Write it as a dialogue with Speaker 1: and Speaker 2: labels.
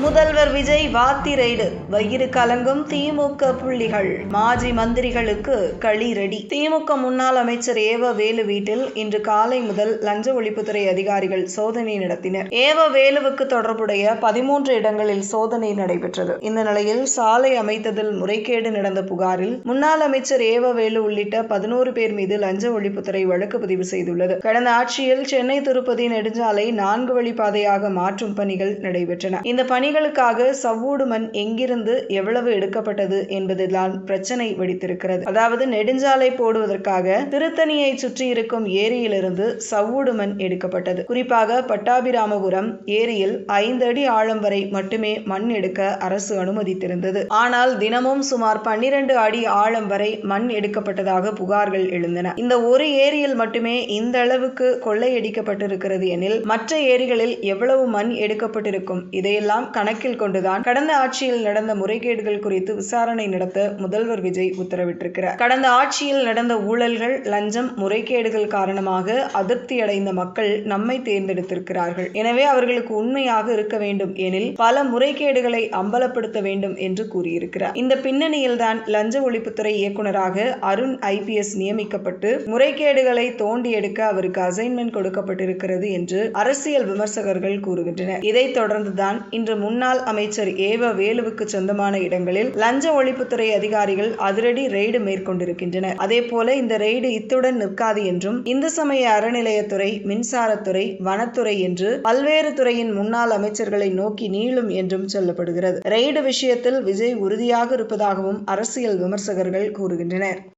Speaker 1: முதல்வர் விஜய் வாத்தி ரெய்டு, வயிறு கலங்கும் திமுக புள்ளிகள். மாஜி மந்திரிகளுக்கு களி ரெடி. திமுக முன்னாள் அமைச்சர் ஏவ வேலு வீட்டில் இன்று காலை முதல் லஞ்ச ஒழிப்புத்துறை அதிகாரிகள் சோதனை நடத்தினர். ஏவ வேலுவுக்கு தொடர்புடைய 13 இடங்களில் சோதனை நடைபெற்றது. இந்த நிலையில் சாலை அமைத்ததில் முறைகேடு நடந்த புகாரில் முன்னாள் அமைச்சர் ஏவ வேலு உள்ளிட்ட 11 பேர் மீது லஞ்ச ஒழிப்புத்துறை வழக்கு பதிவு செய்துள்ளது. கடந்த ஆட்சியில் சென்னை திருப்பதி நெடுஞ்சாலை 4 வழிப்பாதையாக மாற்றும் பணிகள் நடைபெற்றன. இந்த பணிகளுக்காக சவ்வூடு மண் எங்கிருந்து எவ்வளவு எடுக்கப்பட்டது என்பதுதான் பிரச்சனை வெடித்திருக்கிறது. அதாவது நெடுஞ்சாலை போடுவதற்காக திருத்தணியை சுற்றி இருக்கும் ஏரியிலிருந்து சவ்வூடு மண் எடுக்கப்பட்டது. குறிப்பாக பட்டாபிராமபுரம் ஏரியில் 5 அடி ஆழம் வரை மட்டுமே மண் எடுக்க அரசு அனுமதித்திருந்தது. ஆனால் தினமும் சுமார் 12 அடி ஆழம் வரை மண் எடுக்கப்பட்டதாக புகார்கள் எழுந்தன. இந்த ஒரு ஏரியில் மட்டுமே இந்த அளவுக்கு கொள்ளையடிக்கப்பட்டிருக்கிறது எனில் மற்ற ஏரிகளில் எவ்வளவு மண் எடுக்கப்பட்டிருக்கும்? இதையெல்லாம் கணக்கில் கொண்டுதான் கடந்த ஆட்சியில் நடந்த முறைகேடுகள் குறித்து விசாரணை நடத்த முதல்வர் விஜய் உத்தரவிட்டிருக்கிறார். கடந்த ஆட்சியில் நடந்த ஊழல்கள், லஞ்சம், முறைகேடுகள் காரணமாக அதிருப்தியடைந்த மக்கள் நம்மை தேர்ந்தெடுத்திருக்கிறார்கள். எனவே அவர்களுக்கு உண்மையாக இருக்க வேண்டும் எனில் பல முறைகேடுகளை அம்பலப்படுத்த வேண்டும் என்று கூறியிருக்கிறார். இந்த பின்னணியில்தான் லஞ்ச ஒழிப்புத்துறை இயக்குநராக அருண் IPS நியமிக்கப்பட்டு முறைகேடுகளை தோண்டி எடுக்க அவருக்கு அசைன்மெண்ட் கொடுக்கப்பட்டிருக்கிறது என்று அரசியல் விமர்சகர்கள் கூறுகின்றனர். இதைத் தொடர்ந்துதான் இன்று முன்னாள் அமைச்சர் ஏவ வேலுவுக்கு சொந்தமான இடங்களில் லஞ்ச ஒழிப்புத்துறை அதிகாரிகள் அதிரடி ரெய்டு மேற்கொண்டிருக்கின்றனர். அதேபோல இந்த ரெய்டு இத்துடன் நிற்காது என்றும் இந்து சமய அறநிலையத்துறை, மின்சாரத்துறை, வனத்துறை என்று பல்வேறு துறையின் முன்னாள் அமைச்சர்களை நோக்கி நீளும் என்றும் சொல்லப்படுகிறது. ரெய்டு விஷயத்தில் விஜய் உறுதியாக இருப்பதாகவும் அரசியல் விமர்சகர்கள் கூறுகின்றனர்.